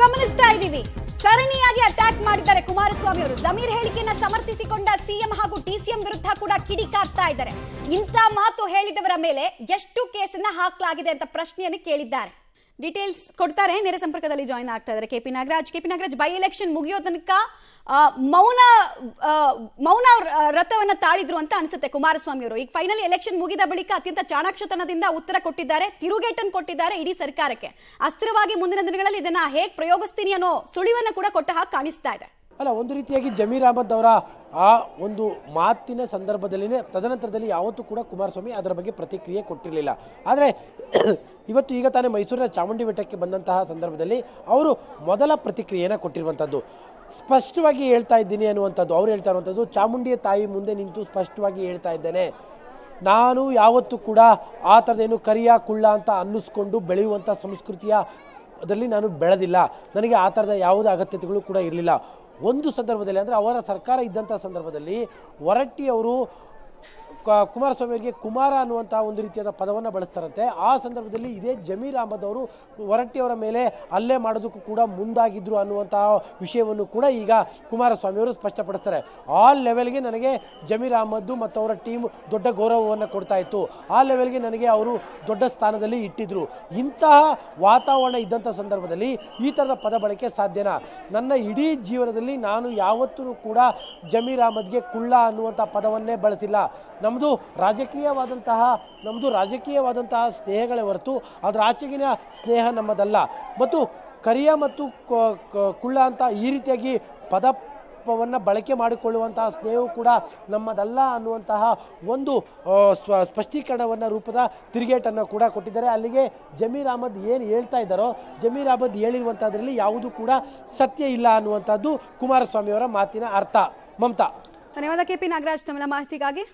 ಗಮನಿಸ್ತಾ ಇದ್ದೀವಿ. ಸರಣಿಯಾಗಿ ಅಟ್ಯಾಕ್ ಮಾಡಿದ್ದಾರೆ ಕುಮಾರಸ್ವಾಮಿ ಅವರು. ಜಮೀರ್ ಹೇಳಿಕೆಯನ್ನ ಸಮರ್ಥಿಸಿಕೊಂಡ ಸಿಎಂ ಹಾಗೂ ಡಿಸಿಎಂ ವಿರುದ್ಧ ಕೂಡ ಕಿಡಿಕಾರ್ತಾ ಇದ್ದಾರೆ. ಇಂಥ ಮಾತು ಹೇಳಿದವರ ಮೇಲೆ ಎಷ್ಟು ಕೇಸನ್ನ ಹಾಕಲಾಗಿದೆ ಅಂತ ಪ್ರಶ್ನೆಯನ್ನು ಕೇಳಿದ್ದಾರೆ. ಡೀಟೇಲ್ಸ್ ಕೊಡ್ತಾರೆ. ನೇರ ಸಂಪರ್ಕದಲ್ಲಿ ಜಾಯಿನ್ ಆಗ್ತಾ ಇದ್ದಾರೆ ಕೆಪಿ ನಾಗರಾಜ್. ಬೈ ಎಲೆಕ್ಷನ್ ಮುಗಿಯೋ ತನಕ ಮೌನ ರಥವನ್ನ ತಾಳಿದ್ರು ಅಂತ ಅನಿಸುತ್ತೆ ಕುಮಾರಸ್ವಾಮಿ ಅವರು. ಈಗ ಫೈನಲಿ ಎಲೆಕ್ಷನ್ ಮುಗಿದ ಬಳಿಕ ಅತ್ಯಂತ ಚಾಣಾಕ್ಷತನದಿಂದ ಉತ್ತರ ಕೊಟ್ಟಿದ್ದಾರೆ, ತಿರುಗೇಟನ್ನು ಕೊಟ್ಟಿದ್ದಾರೆ ಇಡೀ ಸರ್ಕಾರಕ್ಕೆ. ಅಸ್ತ್ರವಾಗಿ ಮುಂದಿನ ದಿನಗಳಲ್ಲಿ ಇದನ್ನ ಹೇಗೆ ಪ್ರಯೋಗಿಸ್ತೀನಿ ಅನ್ನೋ ಸುಳಿವನ್ನ ಕೂಡ ಕೊಟ್ಟ ಹಾಗೆ ಕಾಣಿಸ್ತಾ ಇದೆ. ಅಲ್ಲ, ಒಂದು ರೀತಿಯಾಗಿ ಜಮೀರ್ ಅಹಮದ್ ಅವರ ಆ ಒಂದು ಮಾತಿನ ಸಂದರ್ಭದಲ್ಲಿನೇ ತದನಂತರದಲ್ಲಿ ಯಾವತ್ತೂ ಕೂಡ ಕುಮಾರಸ್ವಾಮಿ ಅದರ ಬಗ್ಗೆ ಪ್ರತಿಕ್ರಿಯೆ ಕೊಟ್ಟಿರಲಿಲ್ಲ. ಆದರೆ ಈಗ ತಾನೇ ಮೈಸೂರಿನ ಚಾಮುಂಡಿ ಬೆಟ್ಟಕ್ಕೆ ಬಂದಂತಹ ಸಂದರ್ಭದಲ್ಲಿ ಅವರು ಮೊದಲ ಪ್ರತಿಕ್ರಿಯೆಯನ್ನು ಕೊಟ್ಟಿರುವಂಥದ್ದು. ಸ್ಪಷ್ಟವಾಗಿ ಹೇಳ್ತಾ ಇದ್ದೀನಿ ಅನ್ನುವಂಥದ್ದು. ಅವ್ರು ಹೇಳ್ತಾ ಇರುವಂಥದ್ದು, ಚಾಮುಂಡಿಯ ತಾಯಿ ಮುಂದೆ ನಿಂತು ಸ್ಪಷ್ಟವಾಗಿ ಹೇಳ್ತಾ ಇದ್ದೇನೆ, ನಾನು ಯಾವತ್ತೂ ಕೂಡ ಆ ಥರದೇನು ಕರಿಯ ಕುಳ್ಳ ಅಂತ ಅನ್ನಿಸ್ಕೊಂಡು ಬೆಳೆಯುವಂಥ ಸಂಸ್ಕೃತಿಯ ಅದರಲ್ಲಿ ನಾನು ಬೆಳೆದಿಲ್ಲ. ನನಗೆ ಆ ಥರದ ಯಾವುದೇ ಅಗತ್ಯತೆಗಳು ಕೂಡ ಇರಲಿಲ್ಲ. ಒಂದು ಸಂದರ್ಭದಲ್ಲಿ ಅಂದರೆ ಅವರ ಸರ್ಕಾರ ಇದ್ದಂಥ ಸಂದರ್ಭದಲ್ಲಿ ಹೊರಟ್ಟಿ ಅವರು ಕುಮಾರಸ್ವಾಮಿ ಅವರಿಗೆ ಕುಮಾರ ಅನ್ನುವಂಥ ಒಂದು ರೀತಿಯಾದ ಪದವನ್ನು ಬಳಸ್ತಾರಂತೆ. ಆ ಸಂದರ್ಭದಲ್ಲಿ ಇದೇ ಜಮೀರ್ ಅಹಮದ್ ಅವರು ಹೊರಟ್ಟಿಯವರ ಮೇಲೆ ಹಲ್ಲೆ ಮಾಡೋದಕ್ಕೂ ಕೂಡ ಮುಂದಾಗಿದ್ರು ಅನ್ನುವಂತಹ ವಿಷಯವನ್ನು ಕೂಡ ಈಗ ಕುಮಾರಸ್ವಾಮಿ ಅವರು ಸ್ಪಷ್ಟಪಡಿಸ್ತಾರೆ. ಆ ಲೆವೆಲ್ಗೆ ನನಗೆ ಜಮೀರ್ ಅಹಮದ್ ಮತ್ತು ಅವರ ಟೀಮ್ ದೊಡ್ಡ ಗೌರವವನ್ನು ಕೊಡ್ತಾ ಇತ್ತು. ಆ ಲೆವೆಲ್ಗೆ ನನಗೆ ಅವರು ದೊಡ್ಡ ಸ್ಥಾನದಲ್ಲಿ ಇಟ್ಟಿದ್ರು. ಇಂತಹ ವಾತಾವರಣ ಇದ್ದಂಥ ಸಂದರ್ಭದಲ್ಲಿ ಈ ಥರದ ಪದ ಬಳಕೆ ಸಾಧ್ಯನಾ? ನನ್ನ ಇಡೀ ಜೀವನದಲ್ಲಿ ನಾನು ಯಾವತ್ತೂ ಕೂಡ ಜಮೀರ್ ಅಹಮದ್ಗೆ ಕುಳ್ಳ ಅನ್ನುವಂಥ ಪದವನ್ನೇ ಬಳಸಿಲ್ಲ. ನಮ್ಮದು ರಾಜಕೀಯವಾದಂತಹ ಸ್ನೇಹಗಳೇ ಹೊರತು ಅದರ ಆಚೆಗಿನ ಸ್ನೇಹ ನಮ್ಮದಲ್ಲ. ಮತ್ತು ಕರಿಯ ಮತ್ತು ಕುಳ್ಳ ಅಂತ ಈ ರೀತಿಯಾಗಿ ಪದವನ್ನು ಬಳಕೆ ಮಾಡಿಕೊಳ್ಳುವಂತಹ ಸ್ನೇಹವು ಕೂಡ ನಮ್ಮದಲ್ಲ ಅನ್ನುವಂತಹ ಒಂದು ಸ್ಪಷ್ಟೀಕರಣವನ್ನು ರೂಪದ ತಿರುಗೇಟನ್ನು ಕೂಡ ಕೊಟ್ಟಿದ್ದಾರೆ. ಅಲ್ಲಿಗೆ ಜಮೀರ್ ಅಹಮದ್ ಏನು ಹೇಳ್ತಾ ಇದ್ದಾರೋ, ಜಮೀರ್ ಅಹಮದ್ ಹೇಳಿರುವಂಥದ್ರಲ್ಲಿ ಯಾವುದೂ ಕೂಡ ಸತ್ಯ ಇಲ್ಲ ಅನ್ನುವಂಥದ್ದು ಕುಮಾರಸ್ವಾಮಿ ಅವರ ಮಾತಿನ ಅರ್ಥ. ಮಮತಾ. ಧನ್ಯವಾದ ಕೆಪಿ ನಾಗರಾಜ್ ತಮ್ಮ ಮಾಹಿತಿಗಾಗಿ.